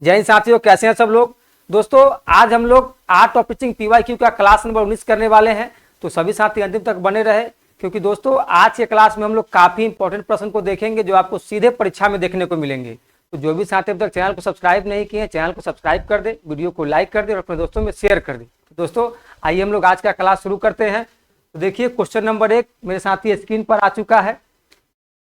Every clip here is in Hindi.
जय हिंद साथियों, कैसे हैं सब लोग। दोस्तों आज हम लोग आर्ट ऑफ टीचिंग PYQ का क्लास नंबर 19 करने वाले हैं, तो सभी साथी अंतिम तक बने रहे, क्योंकि दोस्तों आज के क्लास में हम लोग काफी इंपॉर्टेंट प्रश्न को देखेंगे जो आपको सीधे परीक्षा में देखने को मिलेंगे। तो जो भी साथी अब तक चैनल को सब्सक्राइब नहीं किए हैं, चैनल को सब्सक्राइब कर दे, वीडियो को लाइक कर दे और अपने दोस्तों में शेयर कर दे। तो दोस्तों आइए हम लोग आज का क्लास शुरू करते हैं। तो देखिए क्वेश्चन नंबर 1 मेरे साथी स्क्रीन पर आ चुका है,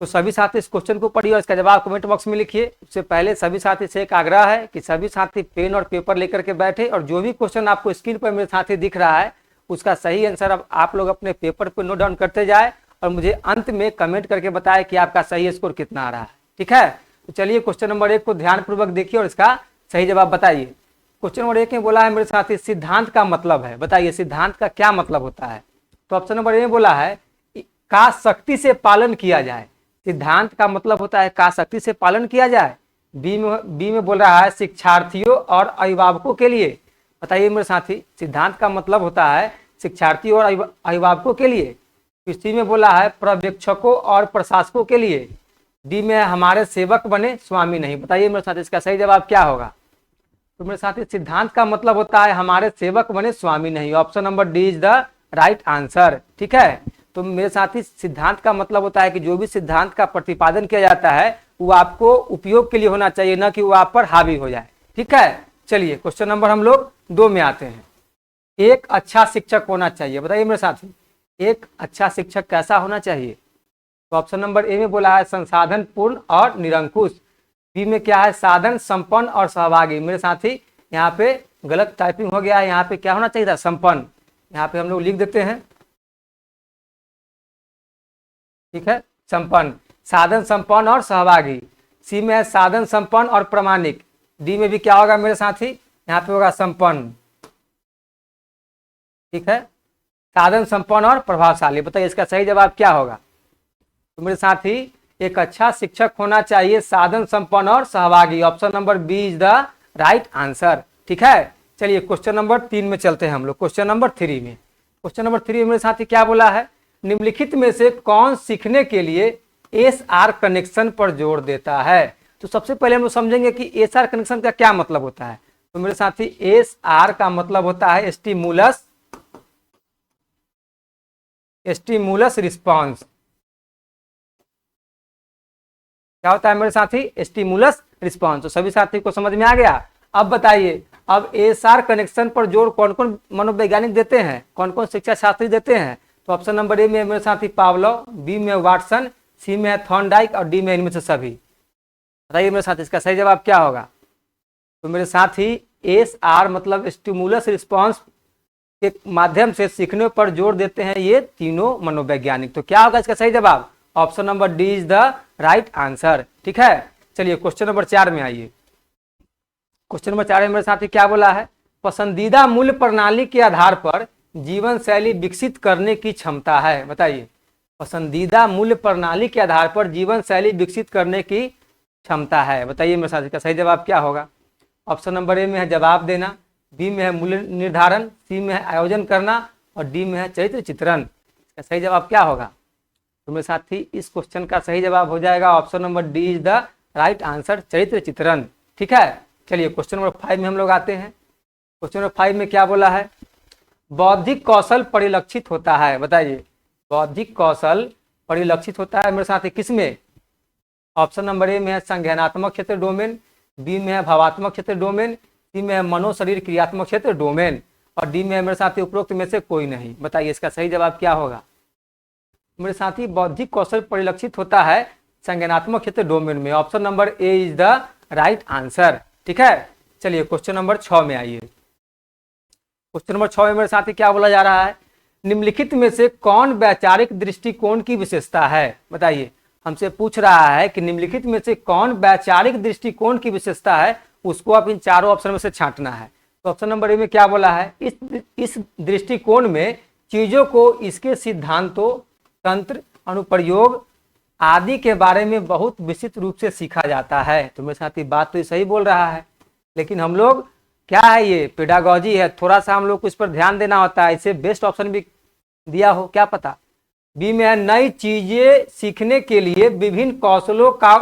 तो सभी साथी इस क्वेश्चन को पढ़िए और इसका जवाब कमेंट बॉक्स में लिखिए। उससे पहले सभी साथी से एक आग्रह है कि सभी साथी पेन और पेपर लेकर के बैठे और जो भी क्वेश्चन आपको स्क्रीन पर मेरे साथी दिख रहा है उसका सही आंसर अब आप लोग अपने पेपर पर नोट डाउन करते जाए और मुझे अंत में कमेंट करके बताए कि आपका सही स्कोर कितना आ रहा है। ठीक है, तो चलिए क्वेश्चन नंबर 1 को ध्यानपूर्वक देखिए और इसका सही जवाब बताइए। क्वेश्चन नंबर 1 में बोला है मेरे साथी सिद्धांत का मतलब है, बताइए सिद्धांत का क्या मतलब होता है। तो ऑप्शन नंबर ए में बोला है का सख्ती से पालन किया जाए। सिद्धांत का मतलब होता है का सख्ती से पालन किया जाए। बी में बोल रहा है शिक्षार्थियों और अभिभावकों के लिए। बताइए मेरे साथी सिद्धांत का मतलब होता है शिक्षार्थियों और अभिभावकों के लिए। सी में बोला है पर्यवेक्षकों और प्रशासकों के लिए। डी में हमारे सेवक बने स्वामी नहीं। बताइए मेरे साथी इसका सही जवाब क्या होगा। तो मेरे साथी सिद्धांत का मतलब होता है हमारे सेवक बने स्वामी नहीं। Option number D is the right answer. ठीक है, तो मेरे साथी सिद्धांत का मतलब होता है कि जो भी सिद्धांत का प्रतिपादन किया जाता है वो आपको उपयोग के लिए होना चाहिए, न कि वो आप पर हावी हो जाए। ठीक है, चलिए क्वेश्चन नंबर हम लोग 2 में आते हैं। एक अच्छा शिक्षक होना चाहिए। बताइए मेरे साथी एक अच्छा शिक्षक कैसा होना चाहिए। तो ऑप्शन नंबर ए में बोला है संसाधन पूर्ण और निरंकुश। बी में क्या है साधन संपन्न और सहभागी। मेरे साथी यहाँ पे गलत टाइपिंग हो गया है, यहाँ पे क्या होना चाहिए था संपन्न, यहाँ पे हम लोग लिख देते हैं। ठीक है, संपन्न, साधन संपन्न और सहभागी। सी में है साधन संपन्न और प्रामाणिक। डी में भी क्या होगा मेरे साथी यहाँ पे होगा संपन्न। ठीक है, साधन संपन्न और प्रभावशाली। बताइए इसका सही जवाब क्या होगा। तो मेरे साथी एक अच्छा शिक्षक होना चाहिए साधन संपन्न और सहभागी। Option number B is the right answer. ठीक है, चलिए क्वेश्चन नंबर 3 में चलते हैं हम लोग। क्वेश्चन नंबर 3 में मेरे साथी क्या बोला है निम्नलिखित में से कौन सीखने के लिए SR कनेक्शन पर जोर देता है। तो सबसे पहले हम लोग समझेंगे कि SR कनेक्शन का क्या मतलब होता है। तो मेरे साथी SR का मतलब होता है स्टिमुलस रिस्पांस। क्या होता है मेरे साथी स्टिमुलस रिस्पांस। तो सभी साथी को समझ में आ गया। अब बताइए अब SR कनेक्शन पर जोर कौन कौन मनोवैज्ञानिक देते हैं, कौन कौन शिक्षा शास्त्री देते हैं। तो ऑप्शन नंबर ए में मेरे साथी पावलोव, बी में वाटसन, सी में थॉर्नडाइक और डी में इनमें से सभी। बताइए मेरे साथी इसका सही जवाब क्या होगा। तो मेरे साथी SR मतलब स्टिमुलस रिस्पांस के माध्यम से सीखने पर जोर देते हैं ये तीनों मनोवैज्ञानिक। तो क्या होगा इसका सही जवाब। Option number D is the right answer. ठीक है, चलिए क्वेश्चन नंबर 4 में आइए। क्वेश्चन नंबर 4 में मेरे साथी क्या बोला है पसंदीदा मूल्य प्रणाली के आधार पर जीवन शैली विकसित करने की क्षमता है। बताइए पसंदीदा मूल्य प्रणाली के आधार पर जीवन शैली विकसित करने की क्षमता है। बताइए मेरे साथी का सही जवाब क्या होगा। ऑप्शन नंबर ए में है जवाब देना, बी में है मूल्य निर्धारण, सी में है आयोजन करना और डी में है चरित्र चित्रण। इसका सही जवाब क्या होगा। तो मेरे साथी इस क्वेश्चन का सही जवाब हो जाएगा option number D is the right answer चरित्र चित्रण। ठीक है, चलिए क्वेश्चन नंबर 5 में हम लोग आते हैं। क्वेश्चन नंबर 5 में क्या बोला है बौद्धिक कौशल परिलक्षित होता है। बताइए बौद्धिक कौशल परिलक्षित होता है मेरे साथ किस में। ऑप्शन नंबर ए में है संज्ञानात्मक क्षेत्र डोमेन, बी में है भावात्मक क्षेत्र डोमेन, सी में है मनो शरीर क्रियात्मक क्षेत्र डोमेन और डी में है मेरे साथी उपरोक्त में से कोई नहीं। बताइए इसका सही जवाब क्या होगा। मेरे साथी बौद्धिक कौशल परिलक्षित होता है संज्ञानात्मक क्षेत्र डोमेन में। Option number A is the right answer. ठीक है, चलिए क्वेश्चन नंबर 6 में आइए। क्वेश्चन नंबर 6 में मेरे साथी क्या बोला जा रहा है निम्नलिखित में से कौन वैचारिक दृष्टिकोण की विशेषता है। बताइए हमसे पूछ रहा है कि निम्नलिखित में से कौन वैचारिक दृष्टिकोण की विशेषता है, उसको आप इन चारों ऑप्शन में से छांटना है। तो ऑप्शन नंबर ए में क्या बोला है इस दृष्टिकोण में चीजों को इसके सिद्धांतों तंत्र अनुप्रयोग आदि के बारे में बहुत विस्तृत रूप से सीखा जाता है। तो मेरे साथी बात तो सही बोल रहा है, लेकिन हम लोग क्या है ये पेडागोजी है, थोड़ा सा हम लोग को इस पर ध्यान देना होता है। इसे बेस्ट ऑप्शन भी दिया हो क्या पता। बी में है नई चीजें सीखने के लिए विभिन्न कौशलों का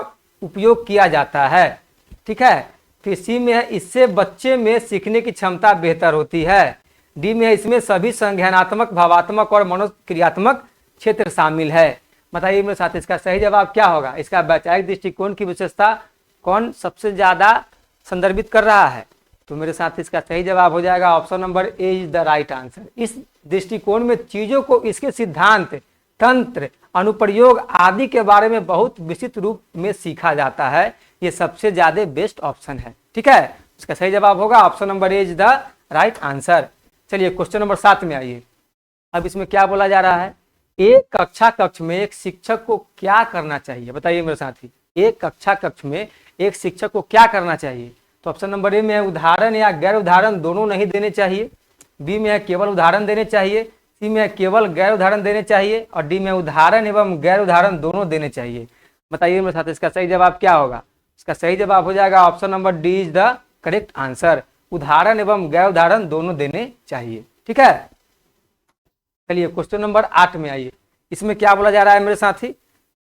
उपयोग किया जाता है। ठीक है, फिर सी में है इससे बच्चे में सीखने की क्षमता बेहतर होती है। डी में है इसमें सभी संज्ञानात्मक, भावात्मक और मनोक्रियात्मक क्षेत्र शामिल है। बताइए मेरे साथ इसका सही जवाब क्या होगा? इसका वैचारिक दृष्टिकोण की विशेषता कौन सबसे ज्यादा संदर्भित कर रहा है? तो मेरे साथ इसका सही जवाब हो जाएगा option number A is the right answer. इस दृष्टिकोण में चीजों को इसके सिद्धांत, तंत्र, अनुप्रयोग आदि के बारे में बहुत विस्तृत रूप में सीखा जाता है। ये सबसे ज्यादा बेस्ट ऑप्शन है। ठीक है, इसका सही जवाब होगा option number A is the right answer. चलिए क्वेश्चन नंबर 7 में आइए। अब इसमें क्या बोला जा रहा है? एक कक्ष में एक शिक्षक को क्या करना चाहिए? बताइए मेरे साथी, एक कक्ष में एक शिक्षक को क्या करना चाहिए? तो ऑप्शन नंबर ए में है उदाहरण या गैर उदाहरण दोनों नहीं देने चाहिए। बी में है केवल उदाहरण देने चाहिए। सी में है केवल गैर उदाहरण देने चाहिए। और डी में उदाहरण एवं गैर उदाहरण दोनों देने चाहिए। बताइए मेरे साथ इसका सही जवाब क्या होगा? इसका सही जवाब हो जाएगा option number D is the correct answer. उदाहरण एवं गैर उदाहरण दोनों देने चाहिए। ठीक है, चलिए क्वेश्चन नंबर 8 में आइए। इसमें क्या बोला जा रहा है मेरे साथी?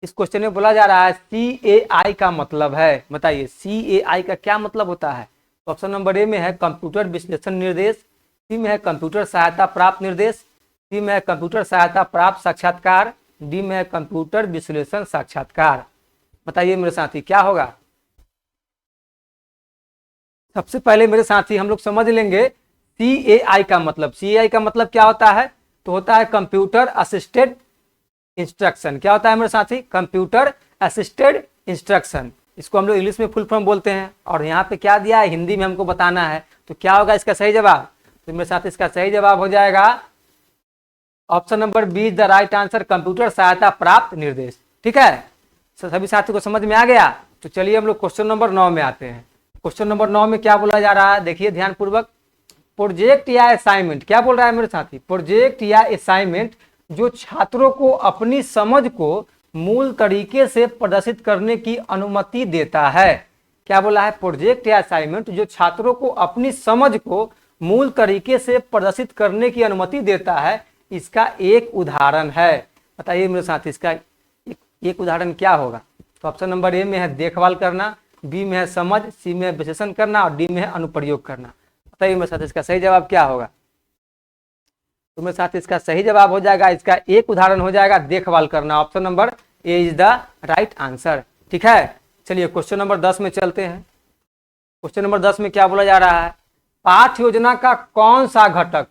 इस क्वेश्चन में बोला जा रहा है CAI का मतलब है। बताइए CAI का क्या मतलब होता है? तो ऑप्शन नंबर ए में है कंप्यूटर विश्लेषण निर्देश। सी में है कंप्यूटर सहायता प्राप्त निर्देश। सी में है कंप्यूटर सहायता प्राप्त साक्षात्कार। डी में है कंप्यूटर विश्लेषण साक्षात्कार। बताइए मेरे साथी क्या होगा? सबसे पहले मेरे साथी हम लोग समझ लेंगे CAI का मतलब। CAI का मतलब क्या होता है? तो होता है कंप्यूटर असिस्टेड इंस्ट्रक्शन। क्या होता है मेरे साथी? Computer assisted instruction. इसको हम लोग इंग्लिश में फुल फॉर्म बोलते हैं। और यहाँ पे क्या दिया है? हिंदी में हमको बताना है। तो क्या होगा इसका सही जवाब? तो मेरे साथ इसका सही जवाब हो जाएगा option number be the right answer, computer सहायता प्राप्त निर्देश। ठीक है, सभी साथी को समझ में आ गया? तो चलिए हम लोग क्वेश्चन नंबर 9 में आते हैं। क्वेश्चन नंबर 9 में क्या बोला जा रहा है? देखिए ध्यान पूर्वक। प्रोजेक्ट या असाइनमेंट, क्या बोल रहा है मेरे साथी? प्रोजेक्ट या असाइनमेंट जो छात्रों को अपनी समझ को मूल तरीके से प्रदर्शित करने की अनुमति देता है। क्या बोला है? प्रोजेक्ट या असाइनमेंट जो छात्रों को अपनी समझ को मूल तरीके से प्रदर्शित करने की अनुमति देता है, इसका एक उदाहरण है। बताइए मेरे साथ इसका एक उदाहरण क्या होगा? तो ऑप्शन नंबर ए में है देखभाल करना, बी में है समझ, सी में है विश्लेषण करना और डी में है अनुप्रयोग करना। बताइए मेरे साथ इसका सही जवाब क्या होगा? तो मेरे साथ इसका सही जवाब हो जाएगा, इसका एक उदाहरण हो जाएगा देखभाल करना। Option number A is the right answer. ठीक है, चलिए क्वेश्चन नंबर 10 में चलते हैं। क्वेश्चन नंबर 10 में क्या बोला जा रहा है? पाठ योजना का कौन सा घटक,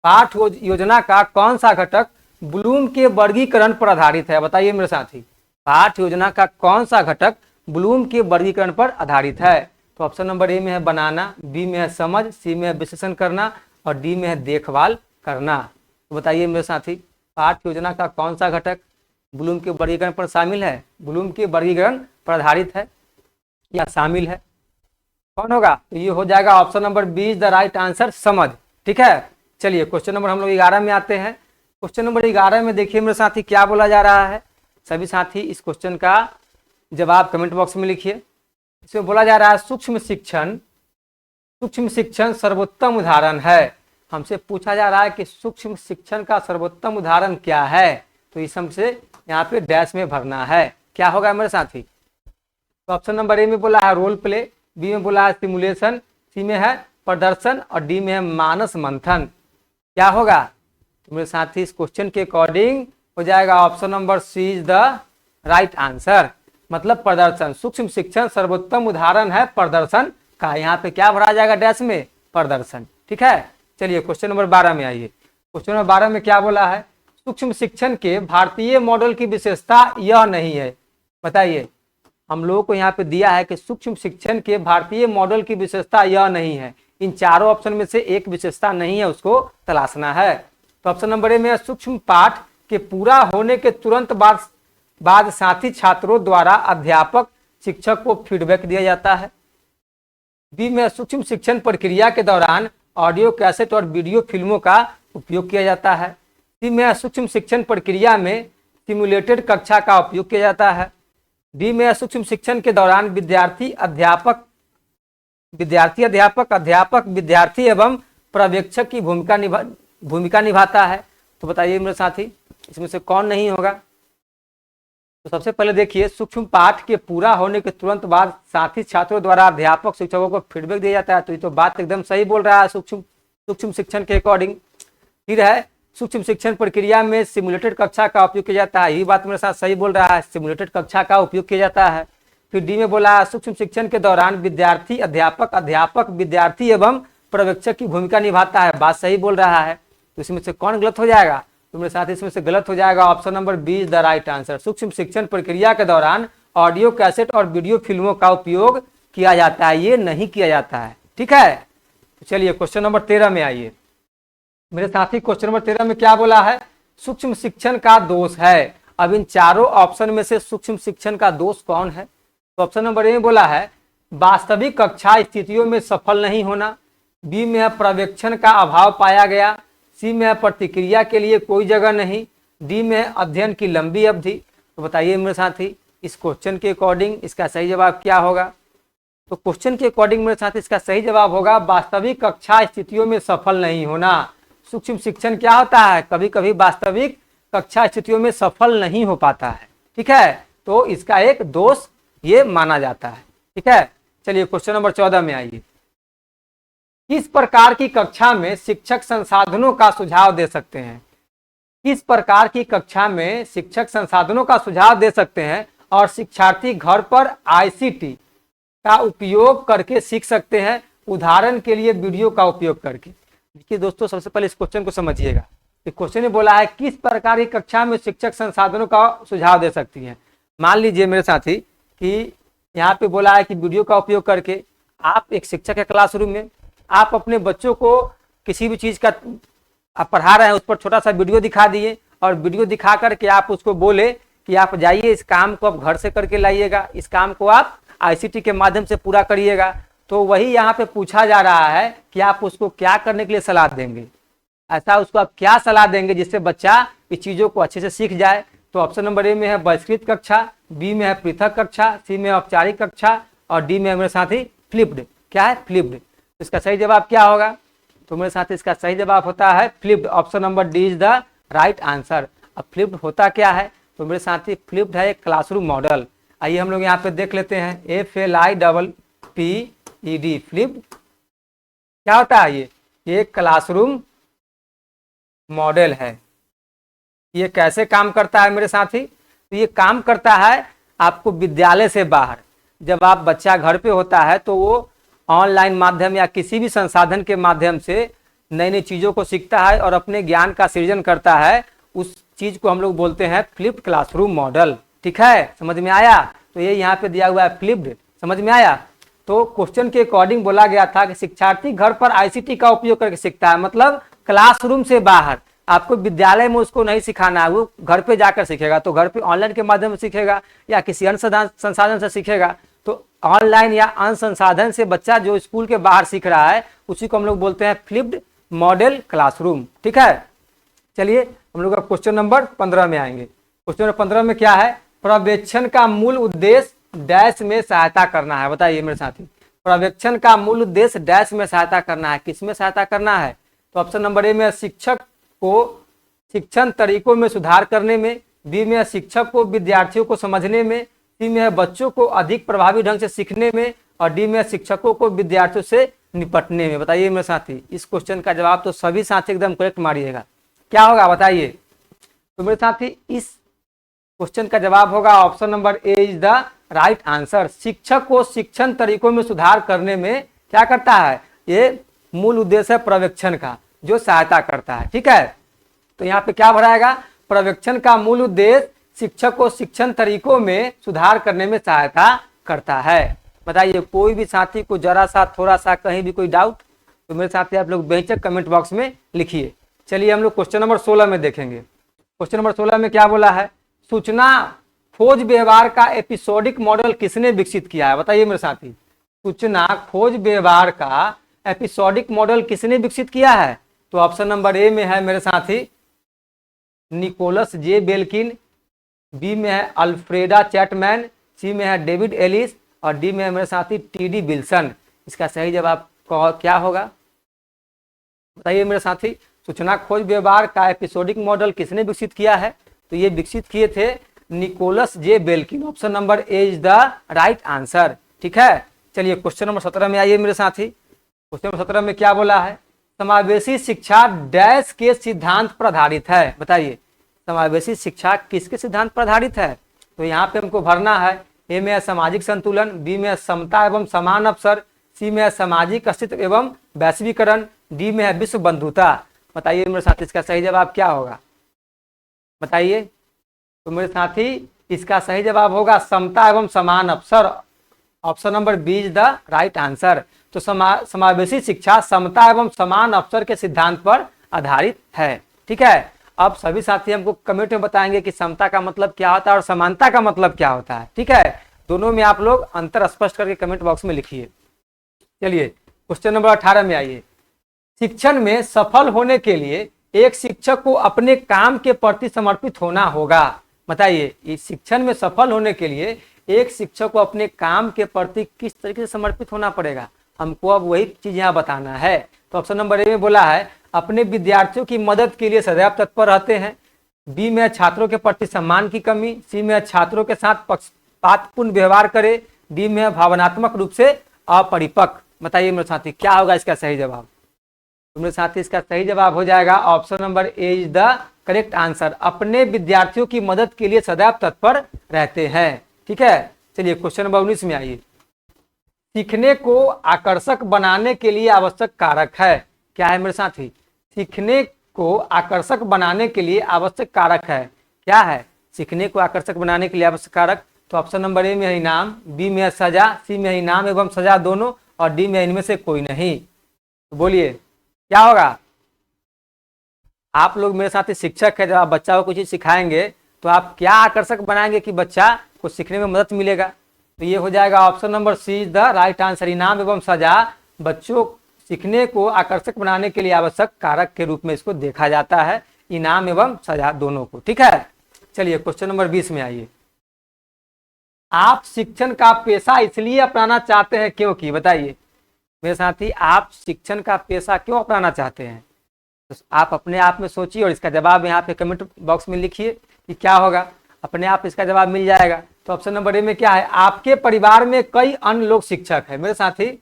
पाठ योजना का कौन सा घटक ब्लूम के वर्गीकरण पर आधारित है? बताइए मेरे साथी, पाठ योजना का कौन सा घटक ब्लूम के वर्गीकरण पर आधारित है? तो ऑप्शन नंबर ए में है बनाना, बी में है समझ, सी में है विश्लेषण करना और डी में है देखभाल करना। तो बताइए मेरे साथी, पाठ योजना का कौन सा घटक ब्लूम के वर्गीकरण पर शामिल है, ब्लूम के वर्गीकरण पर आधारित है या शामिल है? कौन होगा? तो ये हो जाएगा option number B is the right answer, समझ। ठीक है, चलिए क्वेश्चन नंबर हम लोग 11 में आते हैं। क्वेश्चन नंबर 11 में देखिए मेरे साथी क्या बोला जा रहा है। सभी साथी इस क्वेश्चन का जवाब कमेंट बॉक्स में लिखिए। इसमें बोला जा रहा है सूक्ष्म शिक्षण सर्वोत्तम उदाहरण है। हमसे पूछा जा रहा है कि सूक्ष्म शिक्षण का सर्वोत्तम उदाहरण क्या है? तो इस हमसे यहाँ पे डैश में भरना है। क्या होगा मेरे साथी? तो ऑप्शन नंबर ए में बोला है रोल प्ले, बी में बोला है सिमुलेशन, सी में है प्रदर्शन और डी में है मानस मंथन। क्या होगा? तो मेरे साथी इस क्वेश्चन के अकॉर्डिंग हो जाएगा option number C is the right answer, मतलब प्रदर्शन। सूक्ष्म शिक्षण सर्वोत्तम उदाहरण है प्रदर्शन का। यहाँ पे क्या भरा जाएगा डैश में? प्रदर्शन। ठीक है, चलिए क्वेश्चन नंबर 12 में आइए। क्वेश्चन नंबर 12 में क्या बोला है? सूक्ष्म शिक्षण के भारतीय मॉडल की विशेषता यह नहीं है। बताइए, हम लोगों को यहाँ पे दिया है कि सूक्ष्म शिक्षण के भारतीय मॉडल की विशेषता यह नहीं है। इन चारों ऑप्शन में से एक विशेषता नहीं है, उसको तलाशना है। तो ऑप्शन नंबर ए में सूक्ष्म पाठ के पूरा होने के तुरंत बाद साथी छात्रों द्वारा अध्यापक शिक्षक को फीडबैक दिया जाता है। बी में सूक्ष्म शिक्षण प्रक्रिया के दौरान ऑडियो कैसेट और वीडियो फिल्मों का उपयोग किया जाता है। सी में सूक्ष्म शिक्षण प्रक्रिया में सिमुलेटेड कक्षा का उपयोग किया जाता है। डी में सूक्ष्म शिक्षण के दौरान विद्यार्थी अध्यापक विद्यार्थी एवं पर्यवेक्षक की भूमिका निभाता है। तो बताइए मेरे साथी, इसमें से कौन नहीं होगा? तो सबसे पहले देखिए, सूक्ष्म पाठ के पूरा होने के तुरंत बाद साथी छात्रों द्वारा अध्यापक शिक्षकों को फीडबैक दिया जाता है। तो ये तो बात एकदम सही बोल रहा है सूक्ष्म शिक्षण के अकॉर्डिंग। फिर है, सूक्ष्म शिक्षण प्रक्रिया में सिमुलेटेड कक्षा का उपयोग किया जाता है। यही बात मेरे साथ सही बोल रहा है, सिमुलेटेड कक्षा का उपयोग किया जाता है। फिर डी में बोला, सूक्ष्म शिक्षण के दौरान विद्यार्थी अध्यापक विद्यार्थी एवं पर्यवेक्षक की भूमिका निभाता है। बात सही बोल रहा है। तो इसमें से कौन गलत हो जाएगा? तो मेरे साथ इसमें से गलत हो जाएगा option number B is the right answer. सूक्ष्म शिक्षण प्रक्रिया के दौरान ऑडियो कैसेट और वीडियो फिल्मों का उपयोग किया जाता है, ये नहीं किया जाता है। ठीक है, तो चलिए क्वेश्चन नंबर 13 में आइए मेरे साथी। क्वेश्चन नंबर 13 में क्या बोला है? सूक्ष्म शिक्षण का दोष है। अब इन चारों ऑप्शन में से सूक्ष्म शिक्षण का दोष कौन है? तो ऑप्शन नंबर ए में बोला है वास्तविक कक्षा स्थितियों में सफल नहीं होना, बी में है पर्यवेक्षण का अभाव पाया गया, सी में है प्रतिक्रिया के लिए कोई जगह नहीं, डी में है अध्ययन की लंबी अवधि। तो बताइए मेरे साथी, इस क्वेश्चन के अकॉर्डिंग इसका सही जवाब क्या होगा? तो क्वेश्चन के अकॉर्डिंग मेरे साथ इसका सही जवाब होगा वास्तविक कक्षा स्थितियों में सफल नहीं होना। सूक्ष्म शिक्षण क्या होता है? कभी कभी वास्तविक कक्षा स्थितियों में सफल नहीं हो पाता है। ठीक है, तो इसका एक दोष ये माना जाता है। ठीक है, चलिए क्वेश्चन नंबर 14 में आइए। किस प्रकार की कक्षा में शिक्षक संसाधनों का सुझाव दे सकते हैं? किस प्रकार की कक्षा में शिक्षक संसाधनों का सुझाव दे सकते हैं और शिक्षार्थी घर पर आईसीटी का उपयोग करके सीख सकते हैं? उदाहरण के लिए वीडियो का उपयोग करके। देखिए दोस्तों, सबसे पहले इस क्वेश्चन को समझिएगा। क्वेश्चन ने बोला है किस प्रकार की कक्षा में शिक्षक संसाधनों का सुझाव दे सकती हैं। मान लीजिए मेरे साथी कि यहाँ पे बोला है कि वीडियो का उपयोग करके आप एक शिक्षक है, क्लासरूम में आप अपने बच्चों को किसी भी चीज का आप पढ़ा रहे हैं, उस पर छोटा सा वीडियो दिखा दिए और वीडियो दिखा करके आप उसको बोले कि आप जाइए इस काम को आप घर से करके लाइएगा, इस काम को आप आईसीटी के माध्यम से पूरा करिएगा। तो वही यहाँ पे पूछा जा रहा है कि आप उसको क्या करने के लिए सलाह देंगे, ऐसा उसको आप क्या सलाह देंगे जिससे बच्चा इस चीजों को अच्छे से सीख जाए। तो ऑप्शन नंबर ए में है बहिष्कृत कक्षा, बी में है पृथक कक्षा, सी में औपचारिक कक्षा और डी में है मेरे साथी फ्लिप्ड। क्या है? फ्लिप्ड। इसका सही जवाब क्या होगा? तो मेरे साथ इसका सही जवाब होता है flipped. Option number D is the right answer. अब फ्लिप्ड होता क्या है? तो मेरे साथी फ्लिप्ड है एक क्लासरूम मॉडल। आइए हम लोग यहाँ पे देख लेते हैं, FLIPPED फ्लिप्ड क्या होता है? ये क्लासरूम मॉडल है। ये कैसे काम करता है मेरे साथी? तो ये काम करता है आपको विद्यालय से बाहर, जब आप बच्चा घर पे होता है तो वो ऑनलाइन माध्यम या किसी भी संसाधन के माध्यम से नई नई चीज़ों को सीखता है और अपने ज्ञान का सृजन करता है। उस चीज़ को हम लोग बोलते हैं फ्लिप्ड क्लासरूम मॉडल। ठीक है, समझ में आया? तो ये यहाँ पे दिया हुआ है फ्लिप्ड। समझ में आया? तो क्वेश्चन के अकॉर्डिंग बोला गया था कि शिक्षार्थी घर पर आईसीटी का उपयोग करके सीखता है, मतलब क्लासरूम से बाहर। आपको विद्यालय में उसको नहीं सिखाना है, वो घर पे जाकर सीखेगा। तो घर पे ऑनलाइन के माध्यम से सीखेगा या किसी अन्य संसाधन से सीखेगा। तो ऑनलाइन या अन्य संसाधन से बच्चा जो स्कूल के बाहर सीख रहा है उसी को हम लोग बोलते हैं फ्लिप्ड मॉडल क्लासरूम। ठीक है, चलिए हम लोग क्वेश्चन नंबर 15 में आएंगे। क्वेश्चन नंबर 15 में क्या है? पर्यवेक्षण का मूल उद्देश्य डैश में सहायता करना है। बताइए मेरे साथी, पर्यवेक्षण का मूल उद्देश्य डैश में सहायता करना है। किस में सहायता करना है? तो ऑप्शन नंबर ए में शिक्षक को शिक्षण तरीकों में सुधार करने में, बी में शिक्षक को विद्यार्थियों को समझने में, सी में है बच्चों को अधिक प्रभावी ढंग से सीखने में और डी में शिक्षकों को विद्यार्थियों से निपटने में। बताइए मेरे साथी, इस क्वेश्चन का जवाब तो सभी साथी एकदम करेक्ट मारिएगा। क्या होगा बताइए? तो मेरे साथी इस क्वेश्चन का जवाब होगा option number A is the right answer. शिक्षक को शिक्षण तरीकों में सुधार करने में क्या करता है? ये मूल उद्देश्य है पर्यवेक्षण का, जो सहायता करता है। ठीक है, तो यहाँ पे क्या भराएगा? पर्यवेक्षण का मूल उद्देश्य शिक्षक को शिक्षण तरीकों में सुधार करने में सहायता करता है। बताइए कोई भी साथी को जरा सा थोड़ा सा कहीं भी कोई डाउट तो मेरे साथी आप लोग बेशक कमेंट बॉक्स में लिखिए। चलिए हम लोग क्वेश्चन नंबर 16 में देखेंगे। क्वेश्चन नंबर 16 में क्या बोला है? सूचना खोज व्यवहार का एपिसोडिक मॉडल किसने विकसित किया है? बताइए मेरे साथी, सूचना खोज व्यवहार का एपिसोडिक मॉडल किसने विकसित किया है? तो ऑप्शन नंबर ए में है मेरे साथी निकोलस जे बेल्किन, बी में है अल्फ्रेडा चैटमैन, सी में है डेविड एलिस और डी में है मेरे साथी टीडी विल्सन। इसका सही जवाब क्या होगा? बताइए मेरे साथी, सूचना खोज व्यवहार का एपिसोडिक मॉडल किसने विकसित किया है? तो ये विकसित किए थे Nicholas J Belkin. Option number A is the right answer. ठीक है, चलिए क्वेश्चन नंबर 17 में आइए मेरे साथी। क्वेश्चन नंबर 17 में क्या बोला है? समावेशी शिक्षा डैश के सिद्धांत पर आधारित है। बताइए समावेशी शिक्षा किसके सिद्धांत पर आधारित है? तो यहाँ पे हमको भरना है। ए में है सामाजिक संतुलन, बी में है समता एवं समान अवसर, सी में है सामाजिक अस्तित्व एवं वैश्वीकरण, डी में है विश्व बंधुता। बताइए मेरे साथ इसका सही जवाब क्या होगा? बताइए। तो मेरे साथी इसका सही जवाब होगा समता एवं समान अवसर। Option number B is the right answer. तो समावेशी शिक्षा समता एवं समान अवसर के सिद्धांत पर आधारित है। ठीक है, अब सभी साथी हमको कमेंट में बताएंगे कि समता का मतलब क्या होता है और समानता का मतलब क्या होता है। ठीक है, दोनों में आप लोग अंतर स्पष्ट करके कमेंट बॉक्स में लिखिए। चलिए क्वेश्चन नंबर 18 में आइए। शिक्षण में सफल होने के लिए एक शिक्षक को अपने काम के प्रति समर्पित होना होगा। बताइए इस शिक्षण में सफल होने के लिए एक शिक्षक को अपने काम के प्रति किस तरीके से समर्पित होना पड़ेगा? हमको अब वही चीज यहाँ बताना है। तो ऑप्शन नंबर ए में बोला है अपने विद्यार्थियों की मदद के लिए सदैव तत्पर रहते हैं, बी में छात्रों के प्रति सम्मान की कमी, सी में छात्रों के साथ पक्षपातपूर्ण व्यवहार करे, डी में भावनात्मक रूप से अपरिपक्व। बताइए मेरे साथी क्या होगा इसका सही जवाब? तो मेरे साथी इसका सही जवाब हो जाएगा option number A is the correct answer. अपने विद्यार्थियों की मदद के लिए सदैव तत्पर रहते हैं। ठीक है, चलिए क्वेश्चन नंबर 19 में आइए। सीखने को आकर्षक बनाने के लिए आवश्यक कारक है। क्या है मेरे साथी? सीखने को आकर्षक बनाने के लिए आवश्यक कारक है। क्या है सीखने को आकर्षक बनाने के लिए आवश्यक कारक? तो ऑप्शन नंबर ए में है इनाम, बी में है सजा, सी में है इनाम एवं सजा दोनों, और डी में इनमें से कोई नहीं। तो बोलिए क्या होगा? आप लोग मेरे साथ शिक्षक है, जब आप बच्चा को कुछ चीज सिखाएंगे तो आप क्या आकर्षक बनाएंगे कि बच्चा को सीखने में मदद मिलेगा? तो ये हो जाएगा option number C is the right answer. इनाम एवं सजा बच्चों सीखने को आकर्षक बनाने के लिए आवश्यक कारक के रूप में इसको देखा जाता है, इनाम एवं सजा दोनों को। ठीक है, चलिए क्वेश्चन नंबर 20 में आइए। आप शिक्षण का पेशा इसलिए अपनाना चाहते हैं क्योंकि? बताइए मेरे साथी आप शिक्षण का पेशा क्यों अपनाना चाहते हैं? तो आप अपने आप में सोचिए और इसका जवाब यहाँ पे कमेंट बॉक्स में लिखिए कि क्या होगा। अपने आप इसका जवाब मिल जाएगा। तो ऑप्शन नंबर ए में क्या है? आपके परिवार में कई अन्य लोग शिक्षक है। मेरे साथी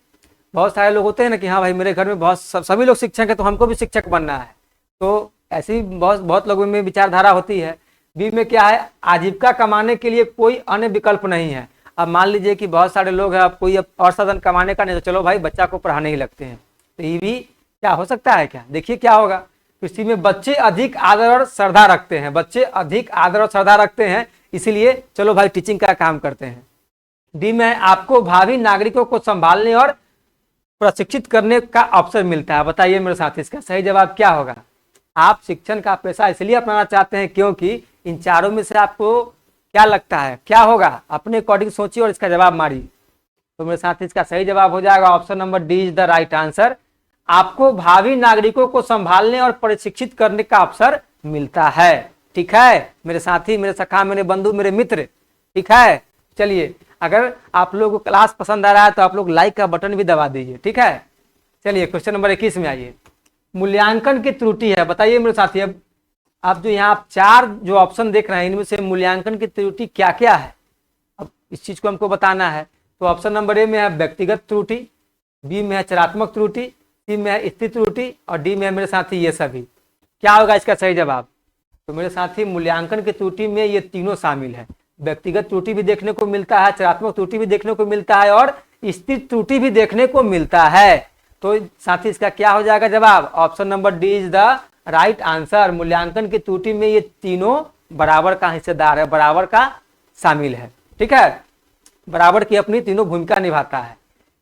बहुत सारे लोग होते हैं ना कि हाँ भाई मेरे घर में बहुत सभी लोग शिक्षक है तो हमको भी शिक्षक बनना है। तो ऐसी बहुत लोगों में विचारधारा होती है। बी में क्या है? आजीविका कमाने के लिए कोई अन्य विकल्प नहीं है। अब मान लीजिए कि बहुत सारे लोग हैं, अब कोई और साधन कमाने का नहीं, तो चलो भाई बच्चा को पढ़ाने ही लगते हैं। तो ये भी क्या हो सकता है? क्या देखिए क्या होगा। इसी में बच्चे अधिक आदर और श्रद्धा रखते हैं, बच्चे अधिक आदर और श्रद्धा रखते हैं, इसीलिए चलो भाई टीचिंग का काम करते हैं। डी में आपको भावी नागरिकों को संभालने और प्रशिक्षित करने का अवसर मिलता है। बताइए मेरे साथ इसका सही जवाब क्या होगा? आप शिक्षण का पेशा इसलिए अपनाना चाहते हैं क्योंकि इन चारों में से आपको क्या लगता है क्या होगा? अपने अकॉर्डिंग सोचिए और इसका जवाब मारिए। तो मेरे साथ इसका सही जवाब हो जाएगा option number D is the right answer. आपको भावी नागरिकों को संभालने और प्रशिक्षित करने का अवसर मिलता है। ठीक है मेरे साथी, मेरे सखा, मेरे बंधु, मेरे मित्र। ठीक है, चलिए अगर आप लोगों को क्लास पसंद आ रहा है तो आप लोग लाइक का बटन भी दबा दीजिए। ठीक है, चलिए क्वेश्चन नंबर 21 में आइए। मूल्यांकन की त्रुटि है। बताइए मेरे साथी, अब आप जो यहाँ 4 जो ऑप्शन देख रहे हैं इनमें से मूल्यांकन की त्रुटि क्या क्या है? अब इस चीज को हमको बताना है। तो ऑप्शन नंबर ए में है व्यक्तिगत त्रुटि, बी में है चरात्मक त्रुटि, सी में है स्थिति त्रुटि, और डी में है मेरे साथी ये सभी। क्या होगा इसका सही जवाब? तो मेरे साथी मूल्यांकन की त्रुटि में ये तीनों शामिल है। व्यक्तिगत त्रुटि भी देखने को मिलता है, चरात्मक त्रुटि भी देखने को मिलता है, और स्थिति त्रुटि भी देखने को मिलता है। तो साथी इसका क्या हो जाएगा जवाब? Option number D is the right answer. मूल्यांकन की त्रुटि में ये तीनों बराबर का हिस्सेदार है, बराबर का शामिल है। ठीक है, बराबर की अपनी तीनों भूमिका निभाता है।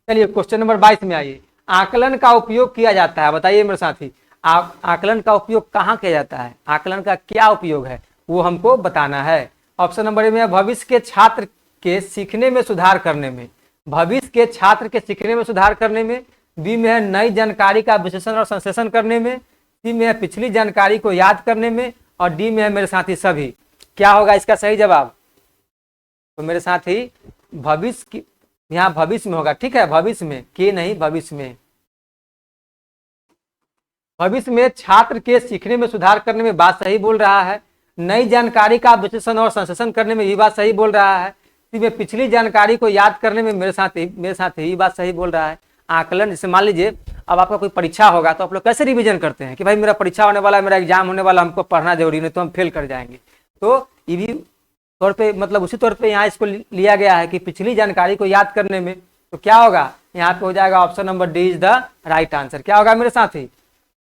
चलिए क्वेश्चन नंबर 22 में आइए। आकलन का उपयोग किया जाता है। बताइए मेरे साथी आकलन का उपयोग कहाँ किया जाता है? आकलन का क्या उपयोग है वो हमको बताना है। ऑप्शन नंबर ए में भविष्य के छात्र के सीखने में सुधार करने में, भविष्य के छात्र के सीखने में सुधार करने में, बी में है नई जानकारी का विश्लेषण और संश्लेषण करने में, सी में है पिछली जानकारी को याद करने में, और डी में है मेरे साथी सभी। क्या होगा इसका सही जवाब? तो मेरे साथी भविष्य की यहाँ भविष्य में होगा। ठीक है, भविष्य में, के नहीं भविष्य में। भविष्य में छात्र के सीखने में सुधार करने में बात सही बोल रहा है। नई जानकारी का विश्लेषण और संश्लेषण करने में ये बात सही बोल रहा है। सी में पिछली जानकारी को याद करने में मेरे साथ यही बात सही बोल रहा है। आकलन, जैसे मान लीजिए अब आपका कोई परीक्षा होगा तो आप लोग कैसे रिवीजन करते हैं कि भाई मेरा परीक्षा होने वाला है, मेरा एग्जाम होने वाला, हमको पढ़ना जरूरी, नहीं तो हम फेल कर जाएंगे। तो ये भी तौर पे मतलब उसी तौर पे यहाँ इसको लिया गया है कि पिछली जानकारी को याद करने में, तो क्या होगा यहाँ पे हो जाएगा option number D is the right answer. क्या होगा मेरे साथी,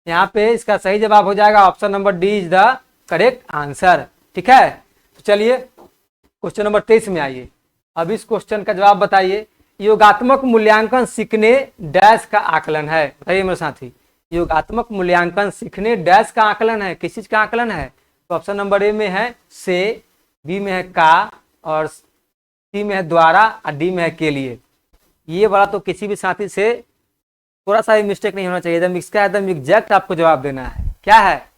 यहाँ पे इसका सही जवाब हो जाएगा option number D is the correct answer. ठीक है, तो चलिए क्वेश्चन नंबर 23 में आइए। अब इस क्वेश्चन का जवाब बताइए। योगात्मक मूल्यांकन सीखने डैश का आकलन है। बताइए मेरे साथी, योगात्मक मूल्यांकन सीखने डैश का आकलन है, किस चीज का आकलन है? तो ऑप्शन नंबर ए में है से, बी में है का, और सी में है द्वारा, और डी में है के लिए। ये वाला तो किसी भी साथी से थोड़ा सा भी मिस्टेक नहीं होना चाहिए, एकदम इसका एकदम एग्जैक्ट आपको जवाब देना है। क्या है?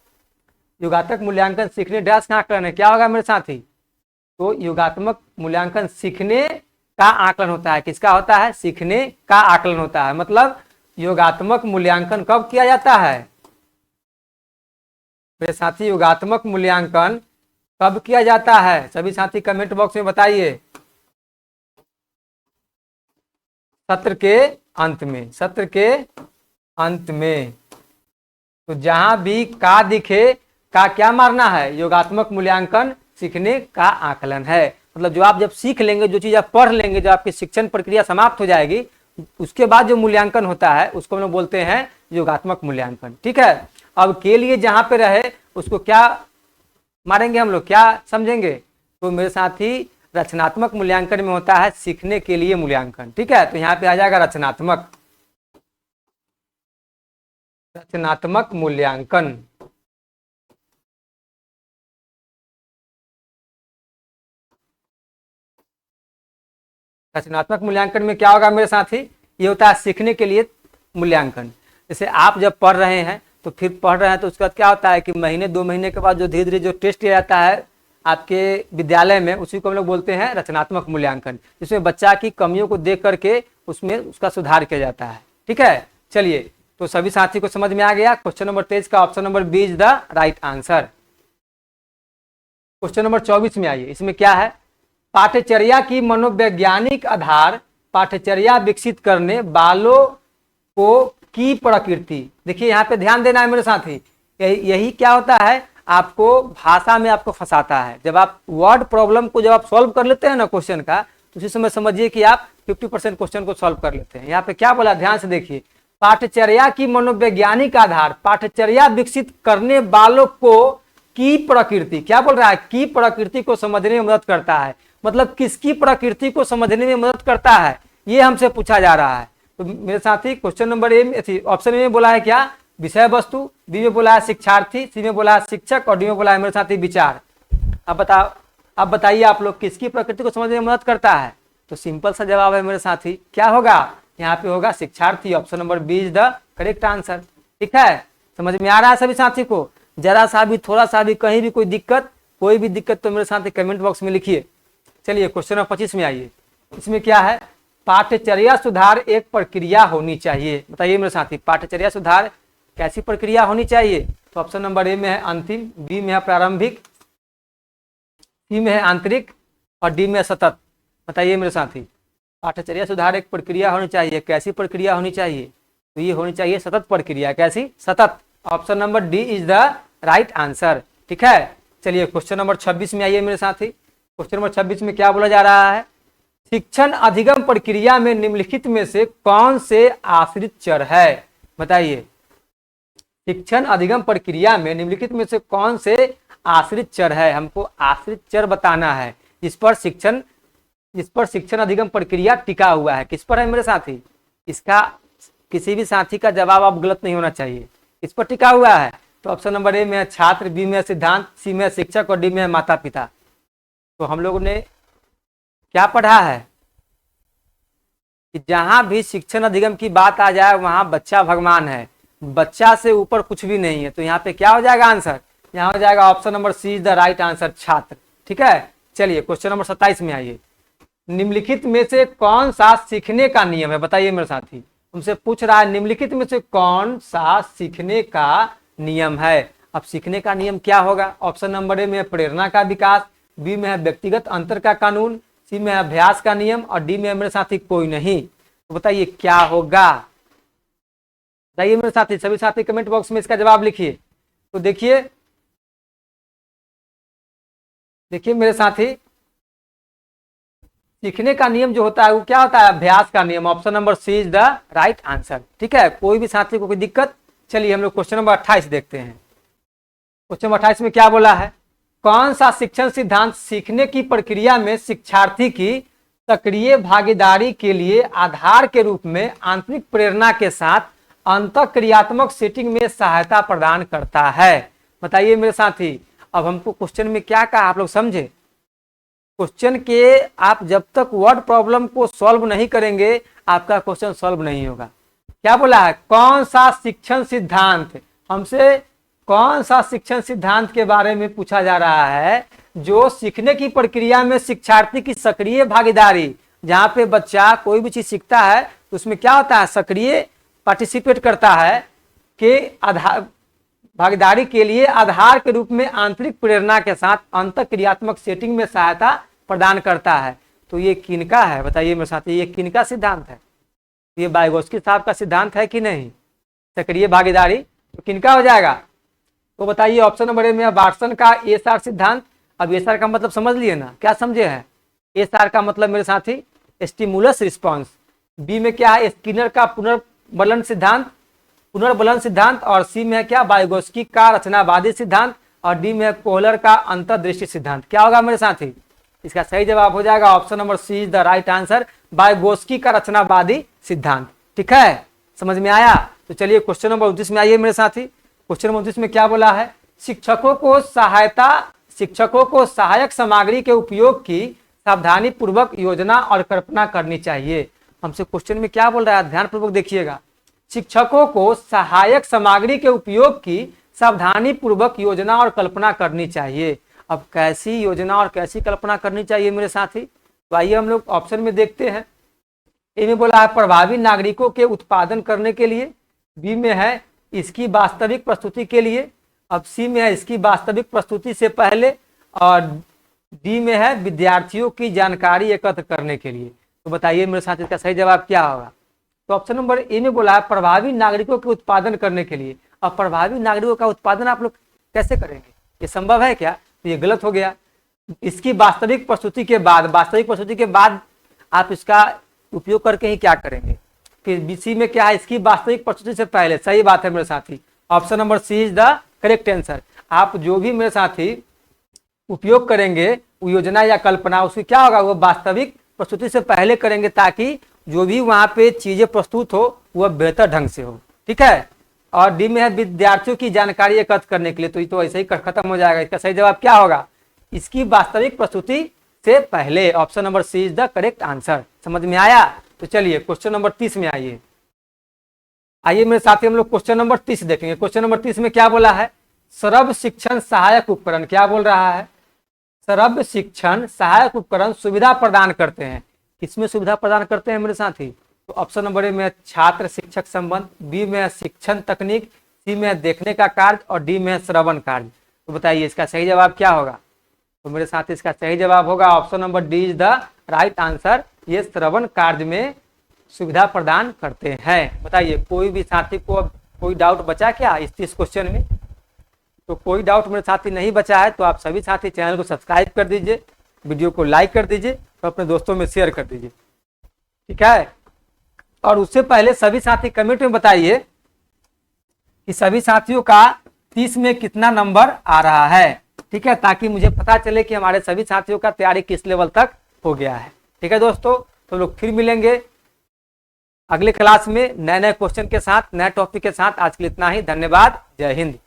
योगात्मक मूल्यांकन सीखने डैश का आकलन है। क्या होगा मेरे साथी? तो योगात्मक मूल्यांकन सीखने का आकलन होता है। किसका होता है? सीखने का आकलन होता है। मतलब योगात्मक मूल्यांकन कब किया जाता है मेरे साथी? योगात्मक मूल्यांकन कब किया जाता है? सभी साथी कमेंट बॉक्स में बताइए। सत्र के अंत में, सत्र के अंत में। तो जहां भी का दिखे, का क्या मारना है? योगात्मक मूल्यांकन सीखने का आकलन है। मतलब जो आप जब सीख लेंगे, जो चीज आप पढ़ लेंगे, जब आपकी शिक्षण प्रक्रिया समाप्त हो जाएगी, उसके बाद जो मूल्यांकन होता है उसको हम लोग बोलते हैं योगात्मक मूल्यांकन। ठीक है, अब के लिए जहां पे रहे उसको क्या मारेंगे हम लोग, क्या समझेंगे? तो मेरे साथी रचनात्मक मूल्यांकन में होता है सीखने के लिए मूल्यांकन। ठीक है, तो यहाँ पे आ जाएगा रचनात्मक, रचनात्मक मूल्यांकन। रचनात्मक मूल्यांकन में क्या होगा मेरे साथी? ये होता है सीखने के लिए मूल्यांकन। जैसे आप जब पढ़ रहे हैं तो फिर पढ़ रहे हैं तो उसके बाद क्या होता है कि महीने 2 महीने के बाद जो धीरे धीरे जो टेस्ट लिया जाता है आपके विद्यालय में, उसी को हम लोग बोलते हैं रचनात्मक मूल्यांकन, जिसमें बच्चा की कमियों को देख करके उसमें उसका सुधार किया जाता है। ठीक है, चलिए तो सभी साथी को समझ में आ गया। क्वेश्चन नंबर 23 का option number B is the right answer. Question number 24 में आइए। इसमें क्या है? पाठ्यचर्या की मनोवैज्ञानिक आधार पाठ्यचर्या विकसित करने वालों को की प्रकृति। देखिए यहाँ पे ध्यान देना है मेरे साथी, यही क्या होता है, आपको भाषा में आपको फंसाता है। जब आप वर्ड प्रॉब्लम को जब आप सॉल्व कर लेते हैं ना क्वेश्चन का, तो उसी समय समझिए कि आप 50% क्वेश्चन को सॉल्व कर लेते हैं। यहाँ पे क्या बोला, ध्यान से देखिए। पाठ्यचर्या की मनोवैज्ञानिक आधार पाठ्यचर्या विकसित करने वालों को की प्रकृति, क्या बोल रहा है? की प्रकृति को समझने में मदद करता है। मतलब किसकी प्रकृति को समझने में मदद करता है, ये हमसे पूछा जा रहा है। तो मेरे साथी क्वेश्चन नंबर ए ऑप्शन में बोला है क्या? विषय वस्तु, बी में बोला है शिक्षार्थी, सी में बोला है शिक्षक, और डी में बोला है मेरे साथी विचार। अब बताइए आप लोग किसकी प्रकृति को समझने में मदद करता है? तो सिंपल सा जवाब है मेरे साथी, क्या होगा? यहाँ पे होगा शिक्षार्थी। Option number B is the correct answer. ठीक है, समझ में आ रहा है सभी साथी को? जरा सा भी, थोड़ा सा भी, कहीं भी कोई दिक्कत, कोई भी दिक्कत तो मेरे साथी कमेंट बॉक्स में लिखिए। चलिए क्वेश्चन नंबर 25 में आइए। इसमें क्या है? पाठ्यचर्या सुधार एक प्रक्रिया होनी चाहिए। बताइए मेरे साथी, पाठ्यचर्या सुधार कैसी प्रक्रिया होनी चाहिए? तो ऑप्शन नंबर ए में है अंतिम, बी में है प्रारंभिक, सी में है आंतरिक, और डी में है सतत। बताइए मेरे साथी, पाठ्यचर्या सुधार एक प्रक्रिया होनी चाहिए, कैसी प्रक्रिया होनी चाहिए? तो ये होनी चाहिए सतत प्रक्रिया। कैसी? सतत। Option number D is the right answer. ठीक है, चलिए क्वेश्चन नंबर 26 में आइए मेरे साथी। क्वेश्चन नंबर 26 में क्या बोला जा रहा है? शिक्षण अधिगम प्रक्रिया में निम्नलिखित में से कौन से आश्रित चर है? बताइए, शिक्षण अधिगम प्रक्रिया में निम्नलिखित में से कौन से आश्रित चर है? हमको आश्रित चर बताना है जिस पर शिक्षण अधिगम प्रक्रिया टिका हुआ है। किस पर है मेरे साथी? इसका किसी भी साथी का जवाब आप गलत नहीं होना चाहिए। इस पर टिका हुआ है। तो ऑप्शन नंबर ए में है छात्र, बी में है सिद्धांत, सी में है शिक्षक, और डी में है माता पिता। तो हम लोगों ने क्या पढ़ा है कि जहां भी शिक्षण अधिगम की बात आ जाए वहां बच्चा भगवान है, बच्चा से ऊपर कुछ भी नहीं है। तो यहाँ पे क्या हो जाएगा आंसर? यहाँ हो जाएगा option number C is the right answer, छात्र। ठीक है, चलिए क्वेश्चन नंबर 27 में आइए। निम्नलिखित में से कौन सा सीखने का नियम है? बताइए मेरे साथी, तुमसे पूछ रहा है निम्नलिखित में से कौन सा सीखने का नियम है? अब सीखने का नियम क्या होगा? ऑप्शन नंबर ए में है प्रेरणा का विकास, बी में है व्यक्तिगत अंतर का कानून, सी में है अभ्यास का नियम और डी में है मेरे साथी कोई नहीं। तो बताइए क्या होगा? बताइए मेरे साथी, सभी साथी कमेंट बॉक्स में इसका जवाब लिखिए। तो देखिए मेरे साथी, सीखने का नियम जो होता है वो क्या होता है? अभ्यास का नियम। Option number C is the right answer. ठीक है, कोई भी साथी को कोई दिक्कत? चलिए हम लोग क्वेश्चन नंबर 28 देखते हैं। क्वेश्चन नंबर 28 में क्या बोला है? कौन सा शिक्षण सिद्धांत सीखने की प्रक्रिया में शिक्षार्थी की सक्रिय भागीदारी के लिए आधार के रूप में आंतरिक प्रेरणा के साथ अंतःक्रियात्मक सेटिंग में सहायता प्रदान करता है? बताइए मेरे साथी, अब हमको क्वेश्चन में क्या कहा आप लोग समझे? क्वेश्चन के आप जब तक वर्ड प्रॉब्लम को सॉल्व नहीं करेंगे आपका क्वेश्चन सॉल्व नहीं होगा। क्या बोला है? कौन सा शिक्षण सिद्धांत, हमसे कौन सा शिक्षण सिद्धांत के बारे में पूछा जा रहा है जो सीखने की प्रक्रिया में शिक्षार्थी की सक्रिय भागीदारी, जहां पे बच्चा कोई भी चीज सीखता है तो उसमें क्या होता है? सक्रिय पार्टिसिपेट करता है के आधार भागीदारी के लिए आधार के रूप में आंतरिक प्रेरणा के साथ अंतःक्रियात्मक सेटिंग में सहायता प्रदान करता है। तो ये किनका है? बताइए मेरे साथी, ये किनका सिद्धांत है? ये वाइगोत्स्की साहब का सिद्धांत है कि नहीं? सक्रिय भागीदारी तो किनका हो जाएगा? तो बताइए ऑप्शन नंबर ए में वाटसन का एएसआर सिद्धांत। अब एएसआर का मतलब समझ लिए ना, क्या समझे हैं? एएसआर का मतलब मेरे साथी स्टिमुलस रिस्पॉन्स। बी में क्या है? स्किनर का पुनर्बलन सिद्धांत और सी में है क्या? वाइगोत्स्की का रचनावादी सिद्धांत और डी में है कोहलर का अंतर्दृष्टि सिद्धांत। क्या होगा मेरे साथी? इसका सही जवाब हो जाएगा option number C is the right answer, Vygotsky का रचनावादी सिद्धांत। ठीक है, समझ में आया? तो चलिए क्वेश्चन नंबर 29 में आइए मेरे साथी। क्वेश्चन नंबर 29 में क्या बोला है? शिक्षकों को सहायक सामग्री के उपयोग की सावधानी पूर्वक योजना और कल्पना करनी चाहिए। हमसे क्वेश्चन में क्या बोल रहा है? ध्यान पूर्वक देखिएगा। शिक्षकों को सहायक सामग्री के उपयोग की सावधानी पूर्वक योजना और कल्पना करनी चाहिए। अब कैसी योजना और कैसी कल्पना करनी चाहिए मेरे साथी? तो आइए हम लोग ऑप्शन में देखते हैं। ए में बोला है प्रभावी नागरिकों के उत्पादन करने के लिए, बी में है इसकी वास्तविक प्रस्तुति के लिए, अब सी में है इसकी वास्तविक प्रस्तुति से पहले और डी में है विद्यार्थियों की जानकारी एकत्र करने के लिए। तो बताइए मेरे साथ इसका सही जवाब क्या होगा? तो ऑप्शन नंबर ए में बोला है प्रभावी नागरिकों के उत्पादन करने के लिए। अब प्रभावी नागरिकों का उत्पादन आप लोग कैसे करेंगे? ये संभव है क्या? तो ये गलत हो गया। इसकी वास्तविक प्रस्तुति के बाद आप इसका उपयोग करके ही क्या करेंगे? फिर बीसी में क्या है? इसकी वास्तविक प्रस्तुति से पहले। सही बात है मेरे साथी, option number C is the correct answer. आप जो भी मेरे साथी उपयोग करेंगे वो योजना या कल्पना, उसकी क्या होगा? वो वास्तविक प्रस्तुति से पहले करेंगे ताकि जो भी वहां पे चीजें प्रस्तुत हो वह बेहतर ढंग से हो। ठीक है, और डी में है विद्यार्थियों की जानकारी एकत्र करने के लिए। तो ये तो ऐसे ही खत्म हो जाएगा। इसका सही जवाब क्या होगा? इसकी वास्तविक प्रस्तुति से पहले। Option number C is the correct answer. समझ में आया? तो चलिए क्वेश्चन नंबर 30 में आइए मेरे साथी, हम लोग क्वेश्चन नंबर 30 देखेंगे। क्वेश्चन नंबर 30 में क्या बोला है? श्रव्य शिक्षण सहायक उपकरण। क्या बोल रहा है? श्रव्य शिक्षण सहायक उपकरण सुविधा प्रदान करते हैं। किसमें सुविधा प्रदान करते हैं मेरे साथी? तो ऑप्शन नंबर ए में छात्र शिक्षक संबंध, बी में शिक्षण तकनीक, सी में देखने का कार्य और डी में श्रवण कार्य। तो बताइए इसका सही जवाब क्या होगा? तो मेरे साथ इसका सही जवाब होगा option number D is the right answer. ये श्रवण कार्य में सुविधा प्रदान करते हैं। बताइए कोई भी साथी को कोई डाउट बचा क्या इस क्वेश्चन में? तो कोई डाउट मेरे साथी नहीं बचा है तो आप सभी साथी चैनल को सब्सक्राइब कर दीजिए, वीडियो को लाइक कर दीजिए और अपने दोस्तों में शेयर कर दीजिए। ठीक है, और उससे पहले सभी साथी कमेंट में बताइए कि सभी साथियों का 30 में कितना नंबर आ रहा है। ठीक है, ताकि मुझे पता चले कि हमारे सभी साथियों का तैयारी किस लेवल तक हो गया है। ठीक है दोस्तों, तो लोग फिर मिलेंगे अगले क्लास में नए क्वेश्चन के साथ, नए टॉपिक के साथ। आज के लिए इतना ही। धन्यवाद। जय हिंद।